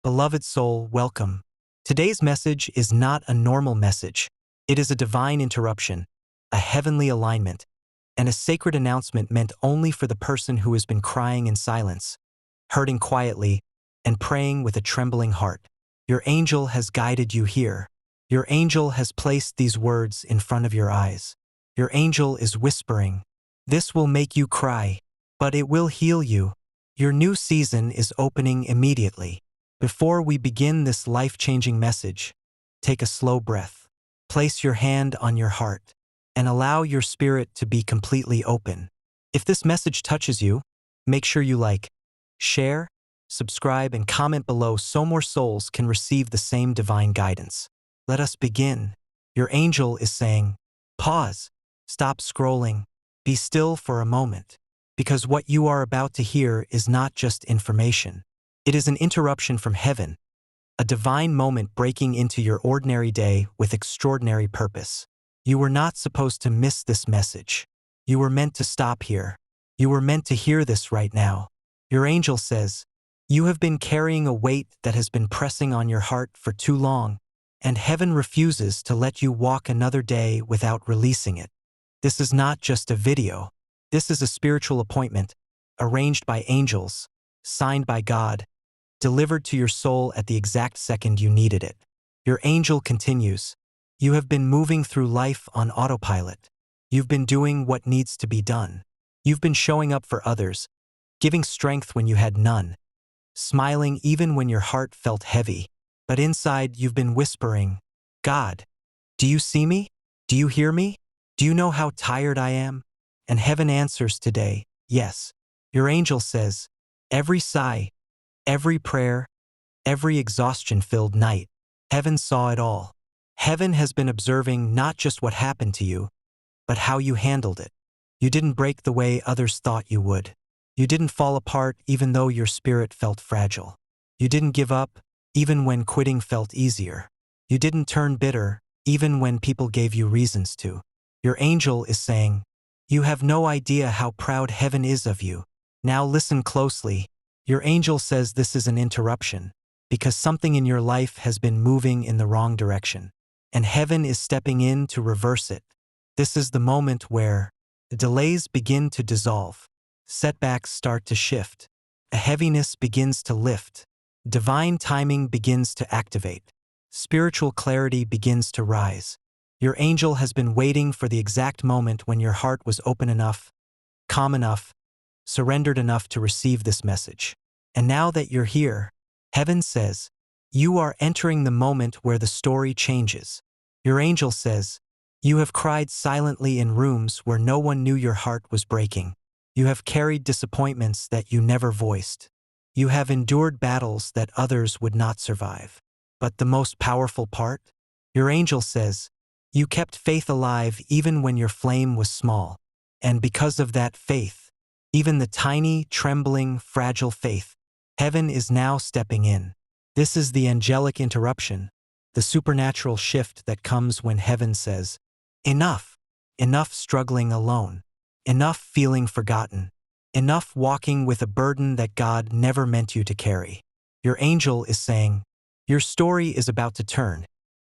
Beloved soul, welcome. Today's message is not a normal message. It is a divine interruption, a heavenly alignment, and a sacred announcement meant only for the person who has been crying in silence, hurting quietly, and praying with a trembling heart. Your angel has guided you here. Your angel has placed these words in front of your eyes. Your angel is whispering, "This will make you cry, but it will heal you." Your new season is opening immediately. Before we begin this life-changing message, take a slow breath. Place your hand on your heart and allow your spirit to be completely open. If this message touches you, make sure you like, share, subscribe, and comment below so more souls can receive the same divine guidance. Let us begin. Your angel is saying, pause, stop scrolling, be still for a moment, because what you are about to hear is not just information. It is an interruption from heaven, a divine moment breaking into your ordinary day with extraordinary purpose. You were not supposed to miss this message. You were meant to stop here. You were meant to hear this right now. Your angel says, you have been carrying a weight that has been pressing on your heart for too long, and heaven refuses to let you walk another day without releasing it. This is not just a video. This is a spiritual appointment, arranged by angels, signed by God, delivered to your soul at the exact second you needed it. Your angel continues, you have been moving through life on autopilot. You've been doing what needs to be done. You've been showing up for others, giving strength when you had none, smiling even when your heart felt heavy. But inside you've been whispering, God, do you see me? Do you hear me? Do you know how tired I am? And heaven answers today, yes. Your angel says, every sigh, every prayer, every exhaustion-filled night, heaven saw it all. Heaven has been observing not just what happened to you, but how you handled it. You didn't break the way others thought you would. You didn't fall apart even though your spirit felt fragile. You didn't give up even when quitting felt easier. You didn't turn bitter even when people gave you reasons to. Your angel is saying, you have no idea how proud heaven is of you. Now listen closely. Your angel says this is an interruption, because something in your life has been moving in the wrong direction, and heaven is stepping in to reverse it. This is the moment where the delays begin to dissolve, setbacks start to shift, a heaviness begins to lift, divine timing begins to activate, spiritual clarity begins to rise. Your angel has been waiting for the exact moment when your heart was open enough, calm enough, surrendered enough to receive this message. And now that you're here, heaven says, you are entering the moment where the story changes. Your angel says, you have cried silently in rooms where no one knew your heart was breaking. You have carried disappointments that you never voiced. You have endured battles that others would not survive. But the most powerful part? Your angel says, you kept faith alive even when your flame was small. And because of that faith, even the tiny, trembling, fragile faith, heaven is now stepping in. This is the angelic interruption, the supernatural shift that comes when heaven says, enough, enough struggling alone, enough feeling forgotten, enough walking with a burden that God never meant you to carry. Your angel is saying, your story is about to turn,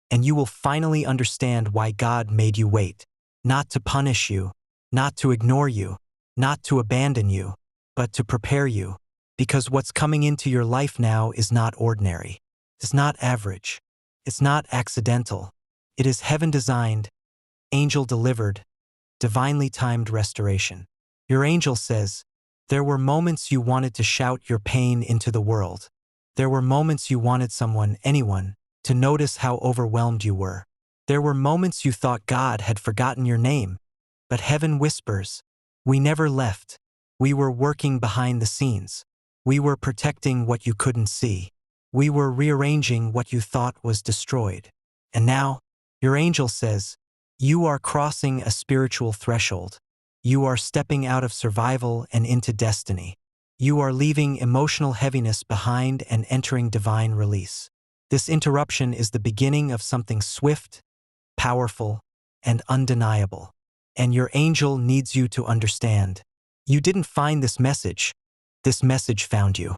and you will finally understand why God made you wait, not to punish you, not to ignore you, not to abandon you, but to prepare you. Because what's coming into your life now is not ordinary. It's not average. It's not accidental. It is heaven-designed, angel-delivered, divinely timed restoration. Your angel says, there were moments you wanted to shout your pain into the world. There were moments you wanted someone, anyone, to notice how overwhelmed you were. There were moments you thought God had forgotten your name. But heaven whispers, we never left. We were working behind the scenes. We were protecting what you couldn't see. We were rearranging what you thought was destroyed. And now, your angel says, you are crossing a spiritual threshold. You are stepping out of survival and into destiny. You are leaving emotional heaviness behind and entering divine release. This interruption is the beginning of something swift, powerful, and undeniable. And your angel needs you to understand. You didn't find this message found you.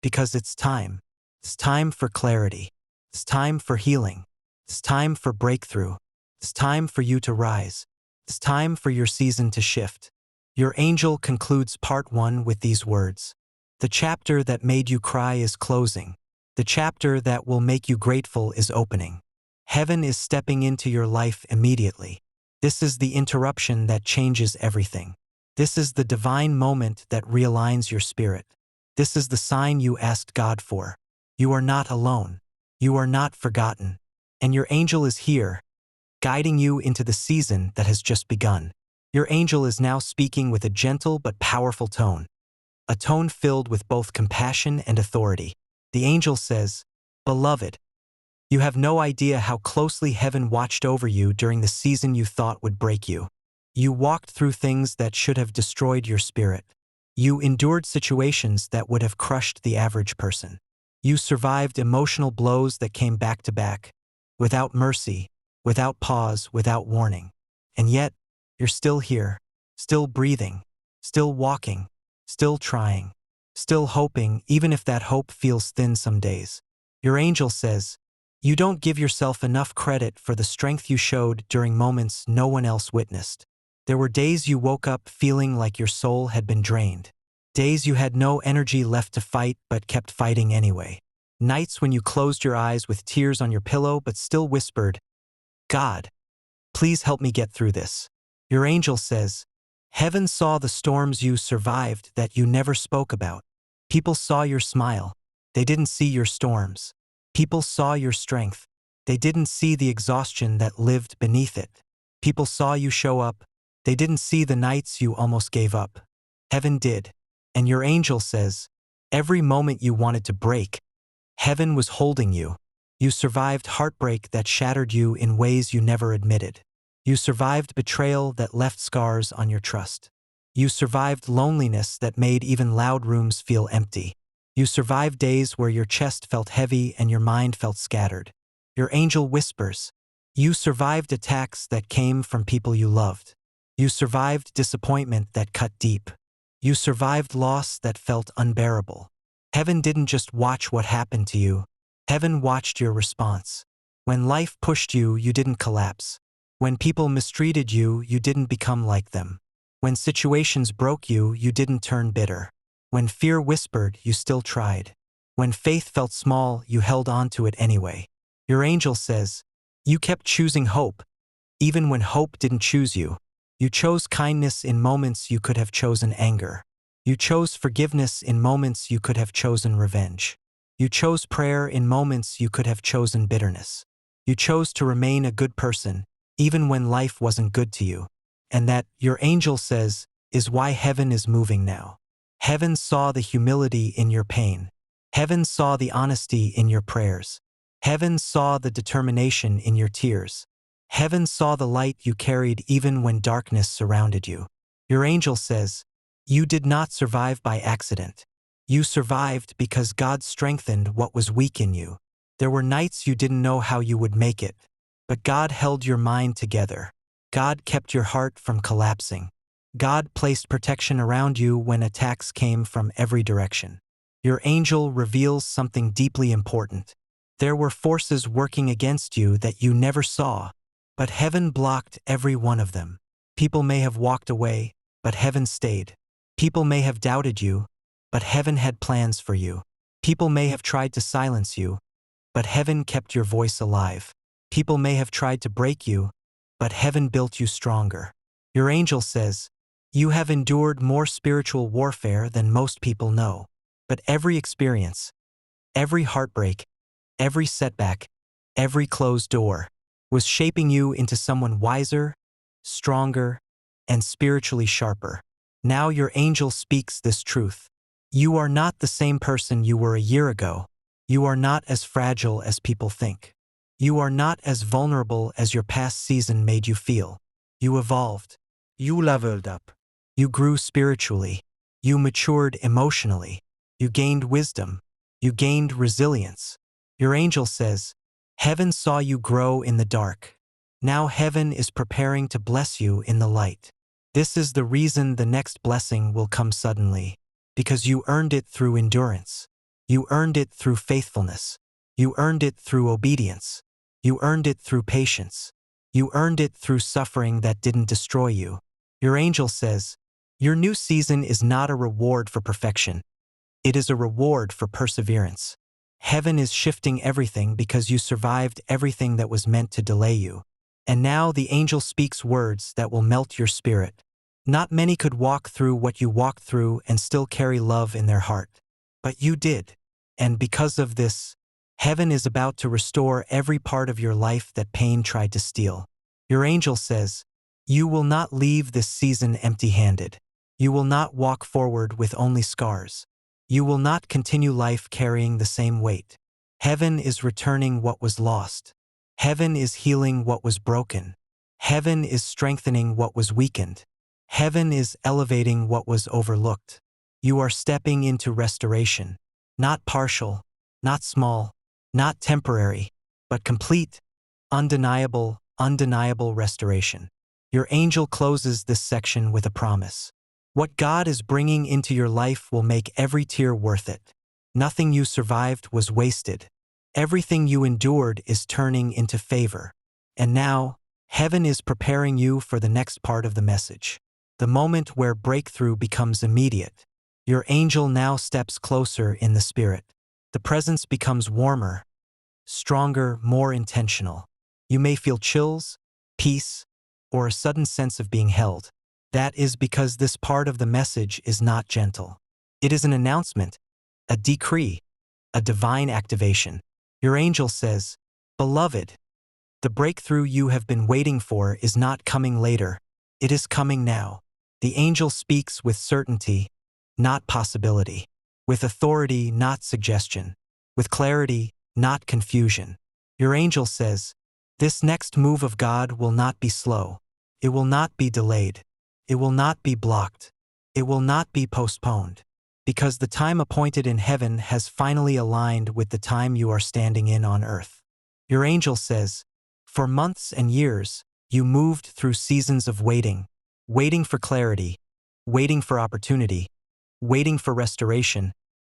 Because it's time. It's time for clarity. It's time for healing. It's time for breakthrough. It's time for you to rise. It's time for your season to shift. Your angel concludes part 1 with these words. The chapter that made you cry is closing. The chapter that will make you grateful is opening. Heaven is stepping into your life immediately. This is the interruption that changes everything. This is the divine moment that realigns your spirit. This is the sign you asked God for. You are not alone. You are not forgotten. And your angel is here, guiding you into the season that has just begun. Your angel is now speaking with a gentle but powerful tone, a tone filled with both compassion and authority. The angel says, "Beloved, you have no idea how closely heaven watched over you during the season you thought would break you. You walked through things that should have destroyed your spirit. You endured situations that would have crushed the average person. You survived emotional blows that came back to back, without mercy, without pause, without warning. And yet, you're still here, still breathing, still walking, still trying, still hoping, even if that hope feels thin some days." Your angel says, "You don't give yourself enough credit for the strength you showed during moments no one else witnessed. There were days you woke up feeling like your soul had been drained. Days you had no energy left to fight but kept fighting anyway. Nights when you closed your eyes with tears on your pillow but still whispered, 'God, please help me get through this.'" Your angel says, "Heaven saw the storms you survived that you never spoke about. People saw your smile. They didn't see your storms. People saw your strength. They didn't see the exhaustion that lived beneath it. People saw you show up. They didn't see the nights you almost gave up. Heaven did." And your angel says, "Every moment you wanted to break, heaven was holding you. You survived heartbreak that shattered you in ways you never admitted. You survived betrayal that left scars on your trust. You survived loneliness that made even loud rooms feel empty. You survived days where your chest felt heavy and your mind felt scattered. Your angel whispers, you survived attacks that came from people you loved. You survived disappointment that cut deep. You survived loss that felt unbearable. Heaven didn't just watch what happened to you. Heaven watched your response. When life pushed you, you didn't collapse. When people mistreated you, you didn't become like them. When situations broke you, you didn't turn bitter. When fear whispered, you still tried. When faith felt small, you held on to it anyway. Your angel says, you kept choosing hope, even when hope didn't choose you. You chose kindness in moments you could have chosen anger. You chose forgiveness in moments you could have chosen revenge. You chose prayer in moments you could have chosen bitterness. You chose to remain a good person, even when life wasn't good to you. And that, your angel says, is why heaven is moving now. Heaven saw the humility in your pain. Heaven saw the honesty in your prayers. Heaven saw the determination in your tears. Heaven saw the light you carried even when darkness surrounded you. Your angel says, you did not survive by accident. You survived because God strengthened what was weak in you. There were nights you didn't know how you would make it, but God held your mind together. God kept your heart from collapsing. God placed protection around you when attacks came from every direction. Your angel reveals something deeply important. There were forces working against you that you never saw, but heaven blocked every one of them. People may have walked away, but heaven stayed. People may have doubted you, but heaven had plans for you. People may have tried to silence you, but heaven kept your voice alive. People may have tried to break you, but heaven built you stronger. Your angel says, you have endured more spiritual warfare than most people know. But every experience, every heartbreak, every setback, every closed door was shaping you into someone wiser, stronger, and spiritually sharper. Now your angel speaks this truth. You are not the same person you were a year ago. You are not as fragile as people think. You are not as vulnerable as your past season made you feel. You evolved. You leveled up. You grew spiritually. You matured emotionally. You gained wisdom. You gained resilience. Your angel says, heaven saw you grow in the dark. Now heaven is preparing to bless you in the light. This is the reason the next blessing will come suddenly, because you earned it through endurance. You earned it through faithfulness. You earned it through obedience. You earned it through patience. You earned it through suffering that didn't destroy you. Your angel says, your new season is not a reward for perfection. It is a reward for perseverance. Heaven is shifting everything because you survived everything that was meant to delay you. And now the angel speaks words that will melt your spirit. Not many could walk through what you walked through and still carry love in their heart. But you did. And because of this, heaven is about to restore every part of your life that pain tried to steal. Your angel says, you will not leave this season empty-handed. You will not walk forward with only scars. You will not continue life carrying the same weight. Heaven is returning what was lost. Heaven is healing what was broken. Heaven is strengthening what was weakened. Heaven is elevating what was overlooked. You are stepping into restoration. Not partial, not small, not temporary, but complete, undeniable restoration. Your angel closes this section with a promise. What God is bringing into your life will make every tear worth it. Nothing you survived was wasted. Everything you endured is turning into favor. And now, heaven is preparing you for the next part of the message. The moment where breakthrough becomes immediate. Your angel now steps closer in the spirit. The presence becomes warmer, stronger, more intentional. You may feel chills, peace, or a sudden sense of being held. That is because this part of the message is not gentle. It is an announcement, a decree, a divine activation. Your angel says, beloved, the breakthrough you have been waiting for is not coming later. It is coming now. The angel speaks with certainty, not possibility. With authority, not suggestion. With clarity, not confusion. Your angel says, this next move of God will not be slow. It will not be delayed. It will not be blocked. It will not be postponed. Because the time appointed in heaven has finally aligned with the time you are standing in on earth. Your angel says, for months and years, you moved through seasons of waiting. Waiting for clarity. Waiting for opportunity. Waiting for restoration.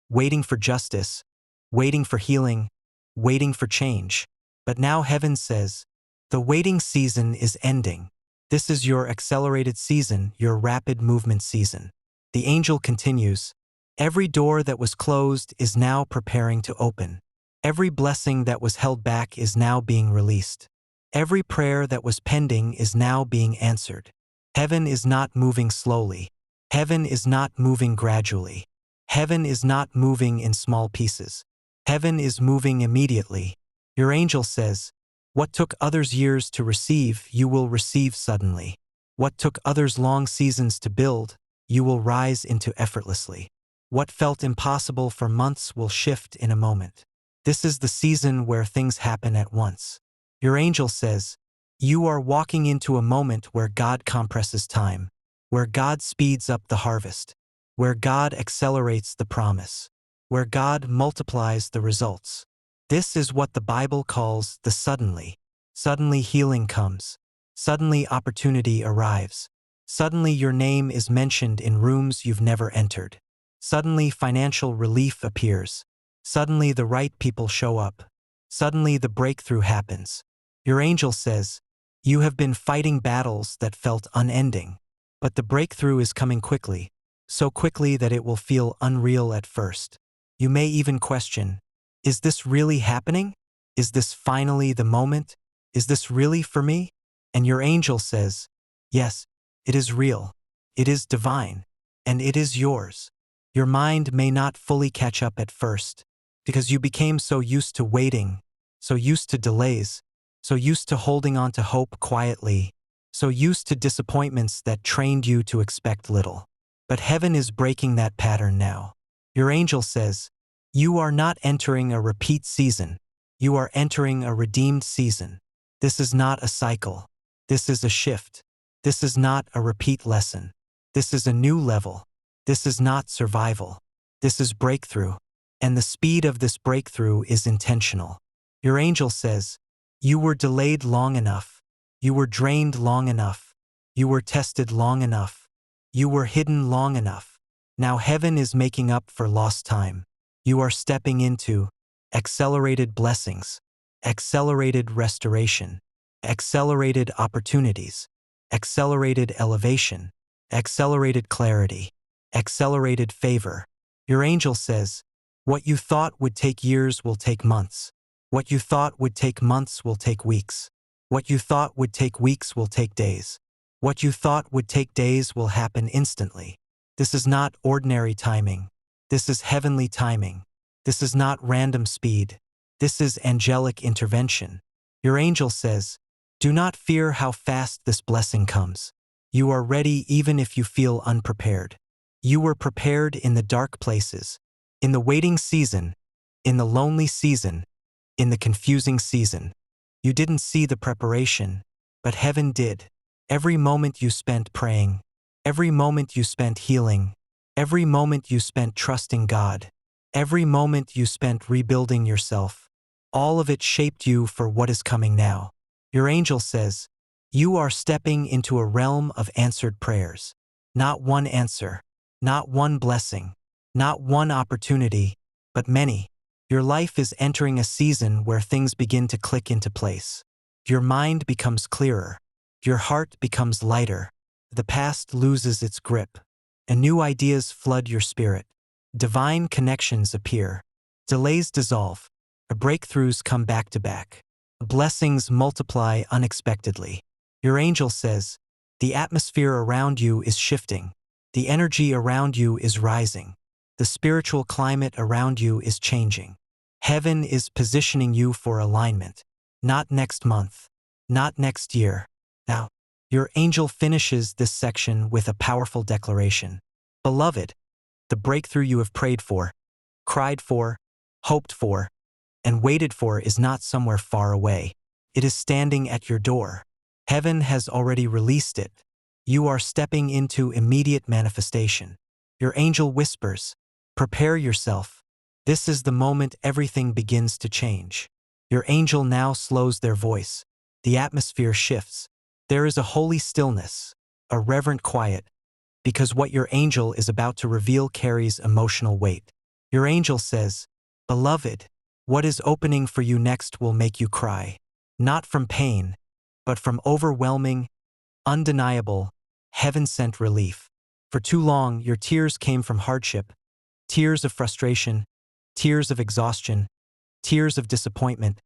Waiting for justice. Waiting for healing. Waiting for change. But now heaven says, the waiting season is ending. This is your accelerated season, your rapid movement season. The angel continues, every door that was closed is now preparing to open. Every blessing that was held back is now being released. Every prayer that was pending is now being answered. Heaven is not moving slowly. Heaven is not moving gradually. Heaven is not moving in small pieces. Heaven is moving immediately. Your angel says, what took others years to receive, you will receive suddenly. What took others long seasons to build, you will rise into effortlessly. What felt impossible for months will shift in a moment. This is the season where things happen at once. Your angel says, you are walking into a moment where God compresses time, where God speeds up the harvest, where God accelerates the promise, where God multiplies the results. This is what the Bible calls the suddenly. Suddenly healing comes. Suddenly opportunity arrives. Suddenly your name is mentioned in rooms you've never entered. Suddenly financial relief appears. Suddenly the right people show up. Suddenly the breakthrough happens. Your angel says, you have been fighting battles that felt unending. But the breakthrough is coming quickly, so quickly that it will feel unreal at first. You may even question, is this really happening? Is this finally the moment? Is this really for me? And your angel says, yes, it is real. It is divine. And it is yours. Your mind may not fully catch up at first, because you became so used to waiting, so used to delays, so used to holding on to hope quietly, so used to disappointments that trained you to expect little. But heaven is breaking that pattern now. Your angel says, you are not entering a repeat season. You are entering a redeemed season. This is not a cycle. This is a shift. This is not a repeat lesson. This is a new level. This is not survival. This is breakthrough. And the speed of this breakthrough is intentional. Your angel says, you were delayed long enough. You were drained long enough. You were tested long enough. You were hidden long enough. Now heaven is making up for lost time. You are stepping into accelerated blessings, accelerated restoration, accelerated opportunities, accelerated elevation, accelerated clarity, accelerated favor. Your angel says, what you thought would take years will take months. What you thought would take months will take weeks. What you thought would take weeks will take days. What you thought would take days will happen instantly. This is not ordinary timing. This is heavenly timing. This is not random speed. This is angelic intervention. Your angel says, do not fear how fast this blessing comes. You are ready even if you feel unprepared. You were prepared in the dark places, in the waiting season, in the lonely season, in the confusing season. You didn't see the preparation, but heaven did. Every moment you spent praying, every moment you spent healing, every moment you spent trusting God, every moment you spent rebuilding yourself, all of it shaped you for what is coming now. Your angel says, you are stepping into a realm of answered prayers. Not one answer, not one blessing, not one opportunity, but many. Your life is entering a season where things begin to click into place. Your mind becomes clearer. Your heart becomes lighter. The past loses its grip, and new ideas flood your spirit. Divine connections appear. Delays dissolve. Breakthroughs come back to back. Blessings multiply unexpectedly. Your angel says, the atmosphere around you is shifting. The energy around you is rising. The spiritual climate around you is changing. Heaven is positioning you for alignment. Not next month. Not next year. Now, your angel finishes this section with a powerful declaration. Beloved, the breakthrough you have prayed for, cried for, hoped for, and waited for is not somewhere far away. It is standing at your door. Heaven has already released it. You are stepping into immediate manifestation. Your angel whispers, prepare yourself. This is the moment everything begins to change. Your angel now slows their voice. The atmosphere shifts. There is a holy stillness, a reverent quiet, because what your angel is about to reveal carries emotional weight. Your angel says, beloved, what is opening for you next will make you cry. Not from pain, but from overwhelming, undeniable, heaven-sent relief. For too long, your tears came from hardship, tears of frustration, tears of exhaustion, tears of disappointment,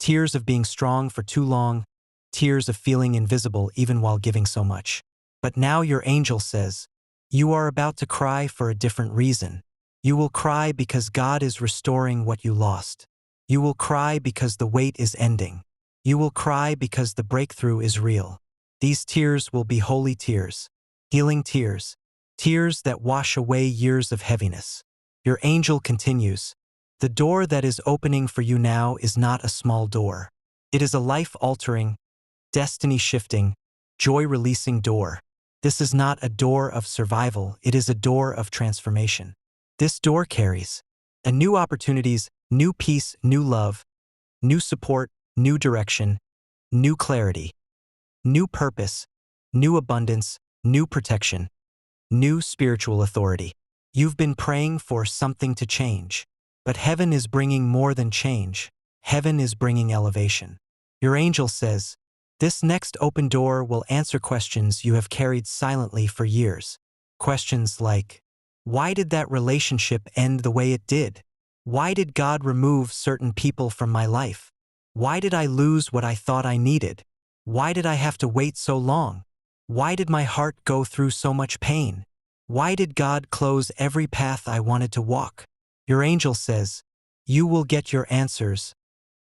tears of being strong for too long, tears of feeling invisible even while giving so much. But now your angel says, you are about to cry for a different reason. You will cry because God is restoring what you lost. You will cry because the wait is ending. You will cry because the breakthrough is real. These tears will be holy tears, healing tears, tears that wash away years of heaviness. Your angel continues, the door that is opening for you now is not a small door. It is a life-altering, destiny-shifting, joy-releasing door. This is not a door of survival, it is a door of transformation. This door carries new opportunities, new peace, new love, new support, new direction, new clarity, new purpose, new abundance, new protection, new spiritual authority. You've been praying for something to change, but heaven is bringing more than change. Heaven is bringing elevation. Your angel says, this next open door will answer questions you have carried silently for years. Questions like, why did that relationship end the way it did? Why did God remove certain people from my life? Why did I lose what I thought I needed? Why did I have to wait so long? Why did my heart go through so much pain? Why did God close every path I wanted to walk? Your angel says, you will get your answers,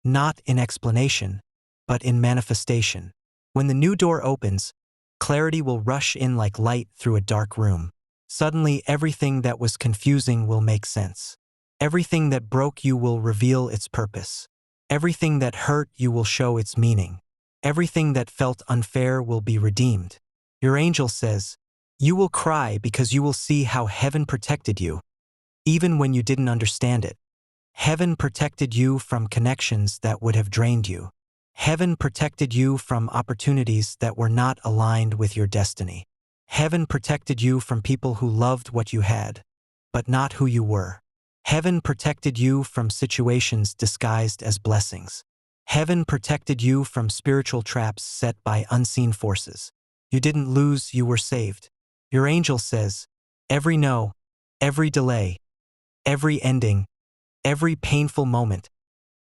not in explanation, but in manifestation. When the new door opens, clarity will rush in like light through a dark room. Suddenly, everything that was confusing will make sense. Everything that broke you will reveal its purpose. Everything that hurt you will show its meaning. Everything that felt unfair will be redeemed. Your angel says, you will cry because you will see how heaven protected you, even when you didn't understand it. Heaven protected you from connections that would have drained you. Heaven protected you from opportunities that were not aligned with your destiny. Heaven protected you from people who loved what you had, but not who you were. Heaven protected you from situations disguised as blessings. Heaven protected you from spiritual traps set by unseen forces. You didn't lose, you were saved. Your angel says, every no, every delay, every ending, every painful moment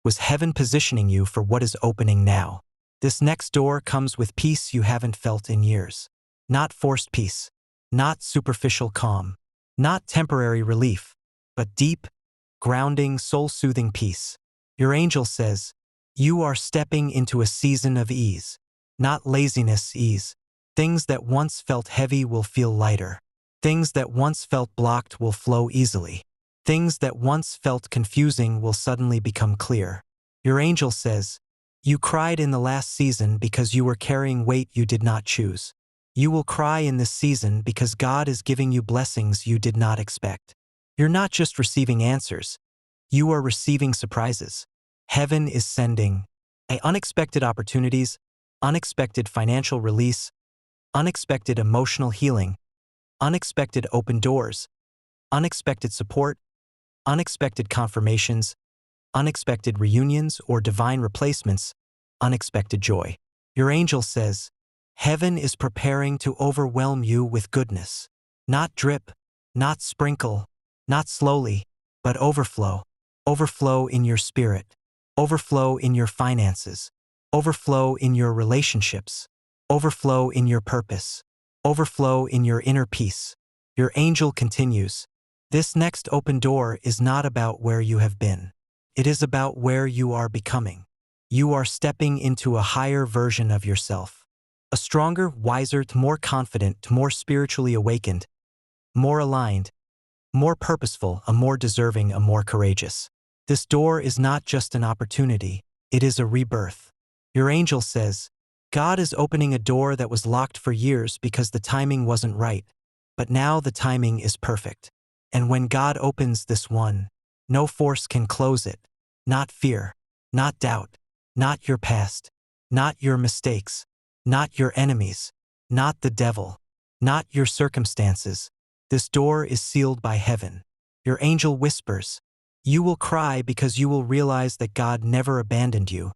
was heaven positioning you for what is opening now. This next door comes with peace you haven't felt in years. Not forced peace, not superficial calm, not temporary relief, but deep, grounding, soul-soothing peace. Your angel says, you are stepping into a season of ease, not laziness ease. Things that once felt heavy will feel lighter. Things that once felt blocked will flow easily. Things that once felt confusing will suddenly become clear. Your angel says, you cried in the last season because you were carrying weight you did not choose. You will cry in this season because God is giving you blessings you did not expect. You're not just receiving answers, you are receiving surprises. Heaven is sending unexpected opportunities, unexpected financial release, unexpected emotional healing, unexpected open doors, unexpected support, unexpected confirmations, unexpected reunions or divine replacements, unexpected joy. Your angel says, heaven is preparing to overwhelm you with goodness. Not drip, not sprinkle, not slowly, but overflow. Overflow in your spirit. Overflow in your finances. Overflow in your relationships. Overflow in your purpose. Overflow in your inner peace. Your angel continues, this next open door is not about where you have been. It is about where you are becoming. You are stepping into a higher version of yourself. A stronger, wiser, more confident, more spiritually awakened, more aligned, more purposeful, a more deserving, a more courageous. This door is not just an opportunity, it is a rebirth. Your angel says, God is opening a door that was locked for years because the timing wasn't right, but now the timing is perfect. And when God opens this one, no force can close it. Not fear, not doubt, not your past, not your mistakes, not your enemies, not the devil, not your circumstances. This door is sealed by heaven. Your angel whispers, you will cry because you will realize that God never abandoned you.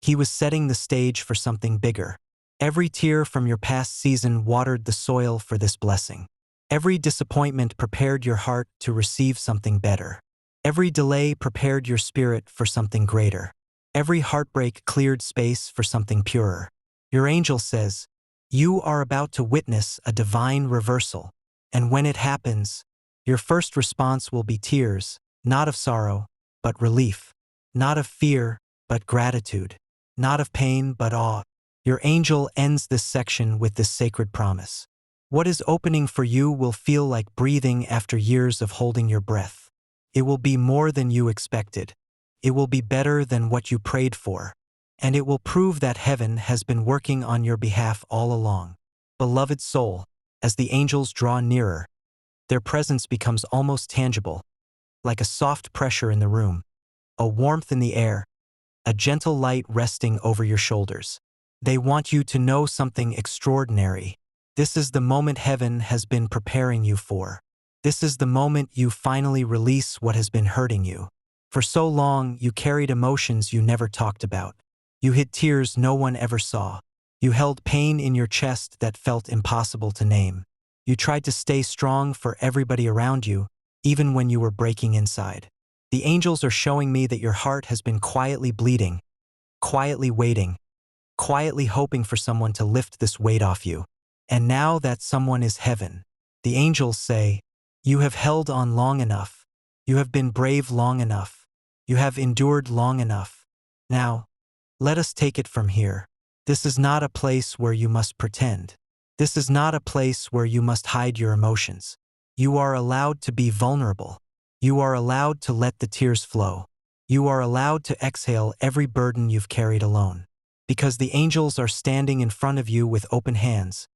He was setting the stage for something bigger. Every tear from your past season watered the soil for this blessing. Every disappointment prepared your heart to receive something better. Every delay prepared your spirit for something greater. Every heartbreak cleared space for something purer. Your angel says, you are about to witness a divine reversal. And when it happens, your first response will be tears, not of sorrow, but relief. Not of fear, but gratitude. Not of pain, but awe. Your angel ends this section with this sacred promise. What is opening for you will feel like breathing after years of holding your breath. It will be more than you expected. It will be better than what you prayed for. And it will prove that heaven has been working on your behalf all along. Beloved soul, as the angels draw nearer, their presence becomes almost tangible, like a soft pressure in the room, a warmth in the air, a gentle light resting over your shoulders. They want you to know something extraordinary. This is the moment heaven has been preparing you for. This is the moment you finally release what has been hurting you. For so long, you carried emotions you never talked about. You hid tears no one ever saw. You held pain in your chest that felt impossible to name. You tried to stay strong for everybody around you, even when you were breaking inside. The angels are showing me that your heart has been quietly bleeding, quietly waiting, quietly hoping for someone to lift this weight off you. And now that someone is heaven. The angels say, you have held on long enough. You have been brave long enough. You have endured long enough. Now, let us take it from here. This is not a place where you must pretend. This is not a place where you must hide your emotions. You are allowed to be vulnerable. You are allowed to let the tears flow. You are allowed to exhale every burden you've carried alone. Because the angels are standing in front of you with open hands,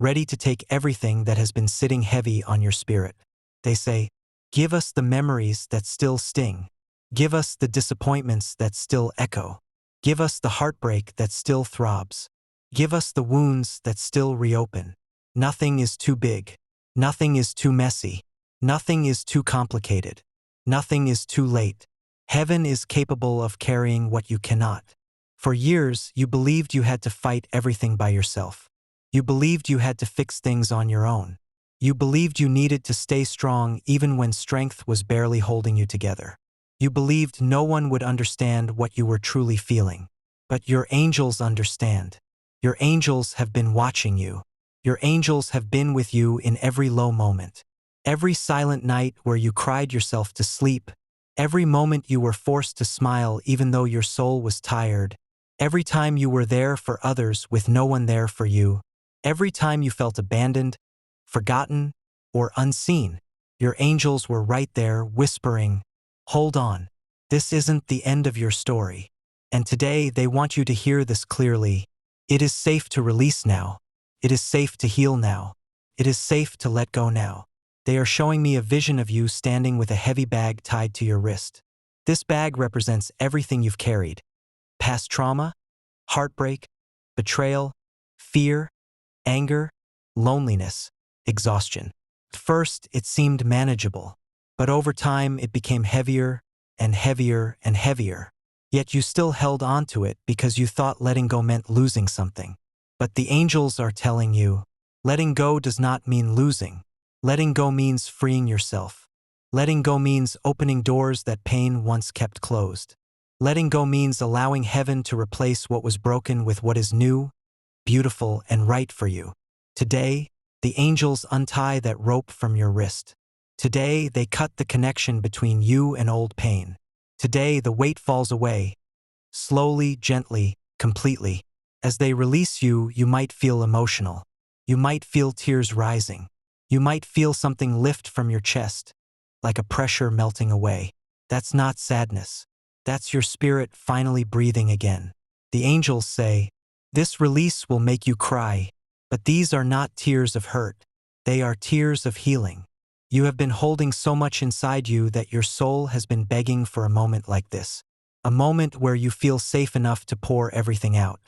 ready to take everything that has been sitting heavy on your spirit. They say, give us the memories that still sting. Give us the disappointments that still echo. Give us the heartbreak that still throbs. Give us the wounds that still reopen. Nothing is too big. Nothing is too messy. Nothing is too complicated. Nothing is too late. Heaven is capable of carrying what you cannot. For years, you believed you had to fight everything by yourself. You believed you had to fix things on your own. You believed you needed to stay strong even when strength was barely holding you together. You believed no one would understand what you were truly feeling. But your angels understand. Your angels have been watching you. Your angels have been with you in every low moment. Every silent night where you cried yourself to sleep. Every moment you were forced to smile even though your soul was tired. Every time you were there for others with no one there for you. Every time you felt abandoned, forgotten, or unseen, your angels were right there whispering, "Hold on. This isn't the end of your story." And today they want you to hear this clearly. It is safe to release now. It is safe to heal now. It is safe to let go now. They are showing me a vision of you standing with a heavy bag tied to your wrist. This bag represents everything you've carried. Past trauma, heartbreak, betrayal, fear, anger, loneliness, exhaustion. At first, it seemed manageable, but over time it became heavier and heavier and heavier. Yet you still held on to it because you thought letting go meant losing something. But the angels are telling you, letting go does not mean losing. Letting go means freeing yourself. Letting go means opening doors that pain once kept closed. Letting go means allowing heaven to replace what was broken with what is new, beautiful, and right for you. Today, the angels untie that rope from your wrist. Today, they cut the connection between you and old pain. Today, the weight falls away, slowly, gently, completely. As they release you, you might feel emotional. You might feel tears rising. You might feel something lift from your chest, like a pressure melting away. That's not sadness. That's your spirit finally breathing again. The angels say, "This release will make you cry, but these are not tears of hurt. They are tears of healing. You have been holding so much inside you that your soul has been begging for a moment like this. A moment where you feel safe enough to pour everything out.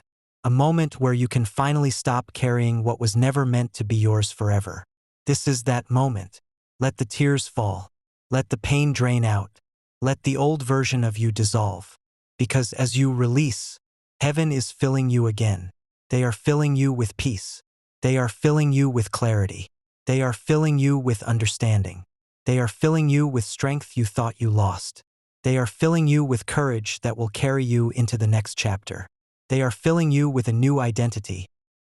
A moment where you can finally stop carrying what was never meant to be yours forever. This is that moment. Let the tears fall. Let the pain drain out. Let the old version of you dissolve. Because as you release, heaven is filling you again. They are filling you with peace. They are filling you with clarity. They are filling you with understanding. They are filling you with strength you thought you lost. They are filling you with courage that will carry you into the next chapter. They are filling you with a new identity,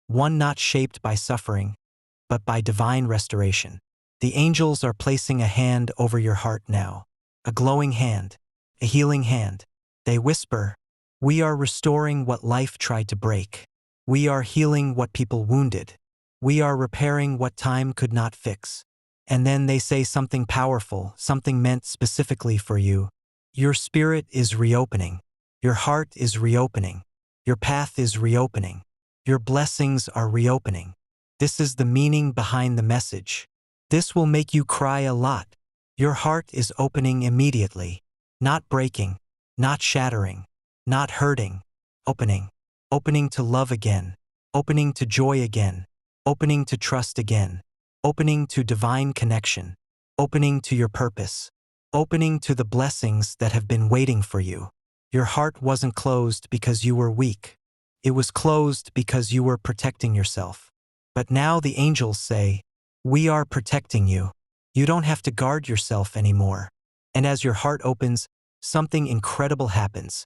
one not shaped by suffering, but by divine restoration. The angels are placing a hand over your heart now, a glowing hand, a healing hand. They whisper, "We are restoring what life tried to break. We are healing what people wounded. We are repairing what time could not fix." And then they say something powerful, something meant specifically for you. Your spirit is reopening. Your heart is reopening. Your path is reopening. Your blessings are reopening. This is the meaning behind the message. This will make you cry a lot. Your heart is opening immediately. Not breaking, not shattering, not hurting. Opening. Opening to love again. Opening to joy again. Opening to trust again. Opening to divine connection. Opening to your purpose. Opening to the blessings that have been waiting for you. Your heart wasn't closed because you were weak. It was closed because you were protecting yourself. But now the angels say, "We are protecting you. You don't have to guard yourself anymore." And as your heart opens, something incredible happens.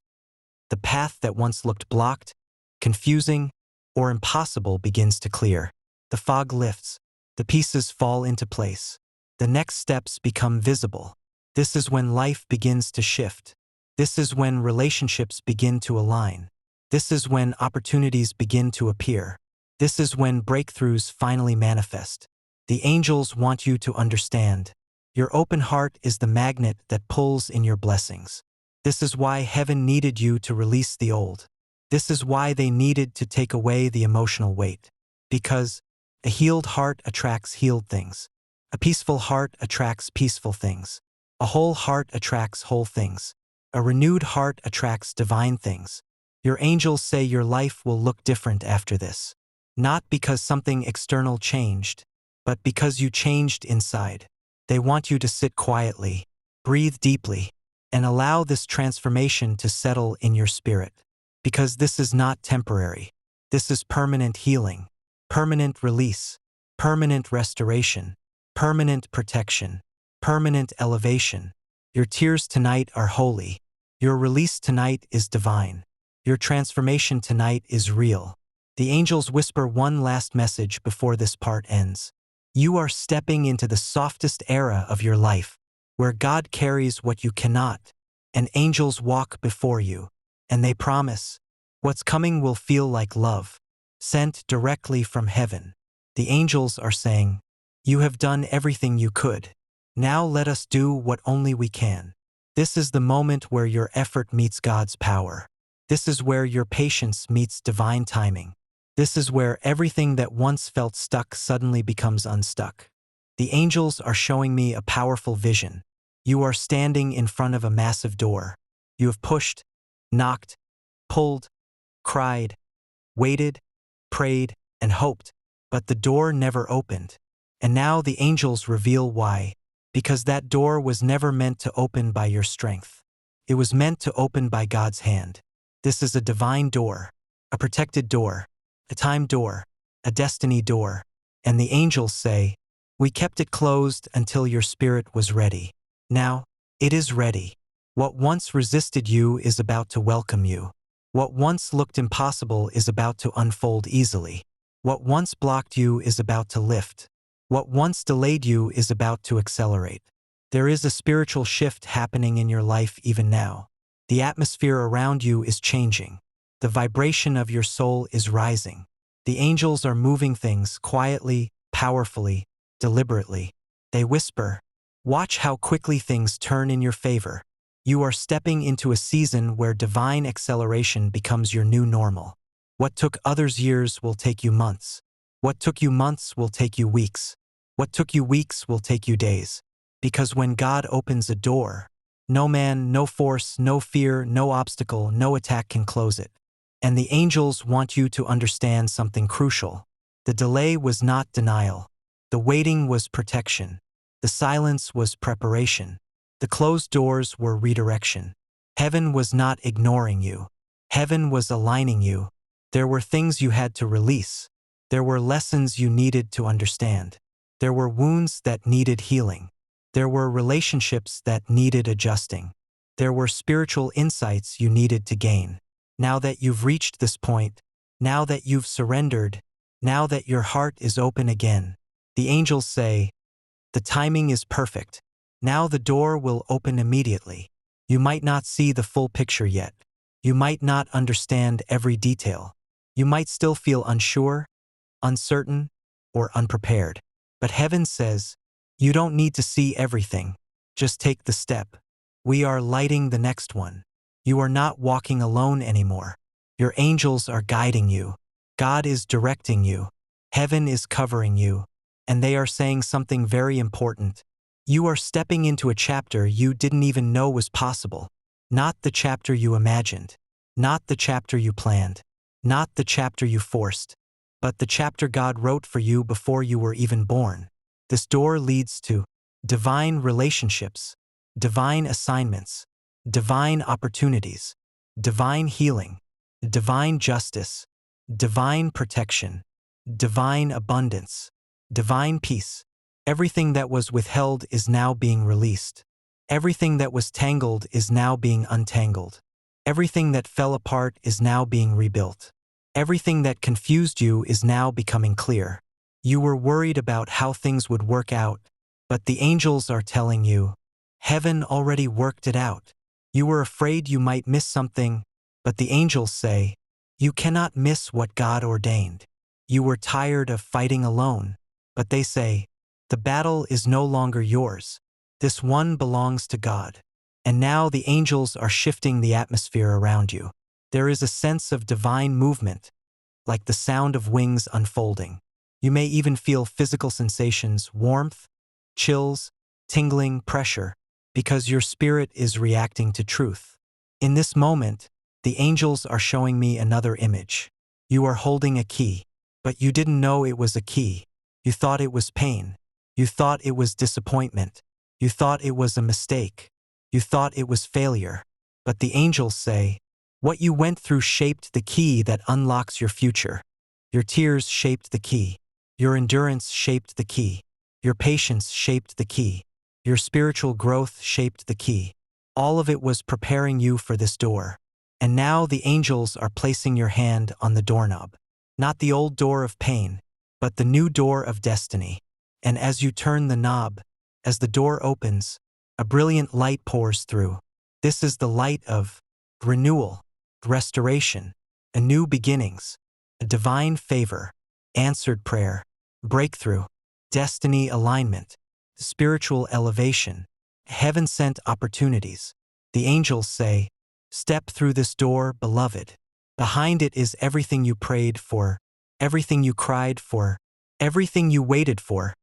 The path that once looked blocked, confusing, or impossible begins to clear. The fog lifts. The pieces fall into place. The next steps become visible. This is when life begins to shift. This is when relationships begin to align. This is when opportunities begin to appear. This is when breakthroughs finally manifest. The angels want you to understand. Your open heart is the magnet that pulls in your blessings. This is why heaven needed you to release the old. This is why they needed to take away the emotional weight. Because a healed heart attracts healed things. A peaceful heart attracts peaceful things. A whole heart attracts whole things. A renewed heart attracts divine things. Your angels say your life will look different after this. Not because something external changed, but because you changed inside. They want you to sit quietly, breathe deeply and allow this transformation to settle in your spirit. Because this is not temporary. This is permanent healing, permanent release, permanent restoration, permanent protection, permanent elevation. Your tears tonight are holy. Your release tonight is divine. Your transformation tonight is real. The angels whisper one last message before this part ends. You are stepping into the softest era of your life, where God carries what you cannot, and angels walk before you, and they promise, what's coming will feel like love, sent directly from heaven. The angels are saying, you have done everything you could. Now let us do what only we can. This is the moment where your effort meets God's power. This is where your patience meets divine timing. This is where everything that once felt stuck suddenly becomes unstuck. The angels are showing me a powerful vision. You are standing in front of a massive door. You have pushed, knocked, pulled, cried, waited, prayed, and hoped, but the door never opened. And now the angels reveal why. Because that door was never meant to open by your strength. It was meant to open by God's hand. This is a divine door, a protected door, a time door, a destiny door. And the angels say, we kept it closed until your spirit was ready. Now, it is ready. What once resisted you is about to welcome you. What once looked impossible is about to unfold easily. What once blocked you is about to lift. What once delayed you is about to accelerate. There is a spiritual shift happening in your life even now. The atmosphere around you is changing. The vibration of your soul is rising. The angels are moving things quietly, powerfully, deliberately. They whisper, watch how quickly things turn in your favor. You are stepping into a season where divine acceleration becomes your new normal. What took others years will take you months. What took you months will take you weeks. What took you weeks will take you days. Because when God opens a door, no man, no force, no fear, no obstacle, no attack can close it. And the angels want you to understand something crucial. The delay was not denial. The waiting was protection. The silence was preparation. The closed doors were redirection. Heaven was not ignoring you. Heaven was aligning you. There were things you had to release. There were lessons you needed to understand. There were wounds that needed healing. There were relationships that needed adjusting. There were spiritual insights you needed to gain. Now that you've reached this point, now that you've surrendered, now that your heart is open again, the angels say, the timing is perfect. Now the door will open immediately. You might not see the full picture yet. You might not understand every detail. You might still feel unsure, uncertain, or unprepared. But heaven says, you don't need to see everything. Just take the step. We are lighting the next one. You are not walking alone anymore. Your angels are guiding you. God is directing you. Heaven is covering you. And they are saying something very important. You are stepping into a chapter you didn't even know was possible. Not the chapter you imagined. Not the chapter you planned. Not the chapter you forced. But the chapter God wrote for you before you were even born. This door leads to divine relationships, divine assignments, divine opportunities, divine healing, divine justice, divine protection, divine abundance, divine peace. Everything that was withheld is now being released. Everything that was tangled is now being untangled. Everything that fell apart is now being rebuilt. Everything that confused you is now becoming clear. You were worried about how things would work out, but the angels are telling you, heaven already worked it out. You were afraid you might miss something, but the angels say, you cannot miss what God ordained. You were tired of fighting alone, but they say, the battle is no longer yours. This one belongs to God. And now the angels are shifting the atmosphere around you. There is a sense of divine movement, like the sound of wings unfolding. You may even feel physical sensations, warmth, chills, tingling, pressure, because your spirit is reacting to truth. In this moment, the angels are showing me another image. You are holding a key, but you didn't know it was a key. You thought it was pain. You thought it was disappointment. You thought it was a mistake. You thought it was failure. But the angels say, what you went through shaped the key that unlocks your future. Your tears shaped the key. Your endurance shaped the key. Your patience shaped the key. Your spiritual growth shaped the key. All of it was preparing you for this door. And now the angels are placing your hand on the doorknob. Not the old door of pain, but the new door of destiny. And as you turn the knob, as the door opens, a brilliant light pours through. This is the light of renewal, restoration, a new beginnings, a divine favor, answered prayer, breakthrough, destiny alignment, spiritual elevation, heaven-sent opportunities. The angels say, step through this door, beloved. Behind it is everything you prayed for, everything you cried for, everything you waited for.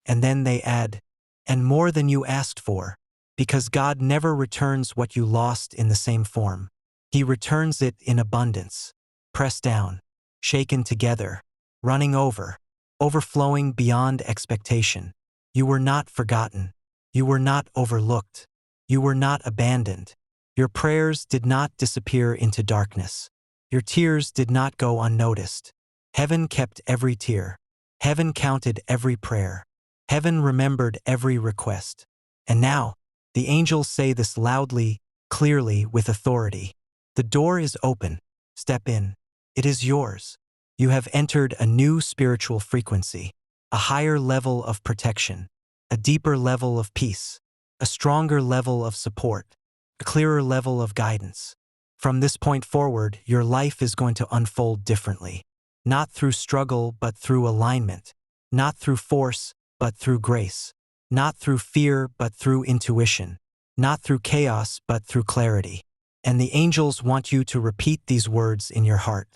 And then they add, and more than you asked for, because God never returns what you lost in the same form. He returns it in abundance, pressed down, shaken together, running over, overflowing beyond expectation. You were not forgotten. You were not overlooked. You were not abandoned. Your prayers did not disappear into darkness. Your tears did not go unnoticed. Heaven kept every tear. Heaven counted every prayer. Heaven remembered every request. And now, the angels say this loudly, clearly, with authority. The door is open. Step in. It is yours. You have entered a new spiritual frequency, a higher level of protection, a deeper level of peace, a stronger level of support, a clearer level of guidance. From this point forward, your life is going to unfold differently. Not through struggle, but through alignment. Not through force, but through grace. Not through fear, but through intuition. Not through chaos, but through clarity. And the angels want you to repeat these words in your heart.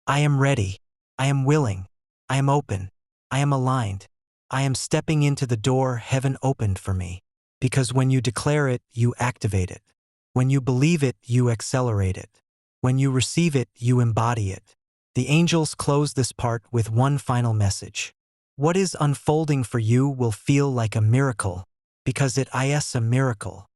I am ready. I am willing. I am open. I am aligned. I am stepping into the door heaven opened for me. Because when you declare it, you activate it. When you believe it, you accelerate it. When you receive it, you embody it. The angels close this part with one final message. What is unfolding for you will feel like a miracle, because it is a miracle.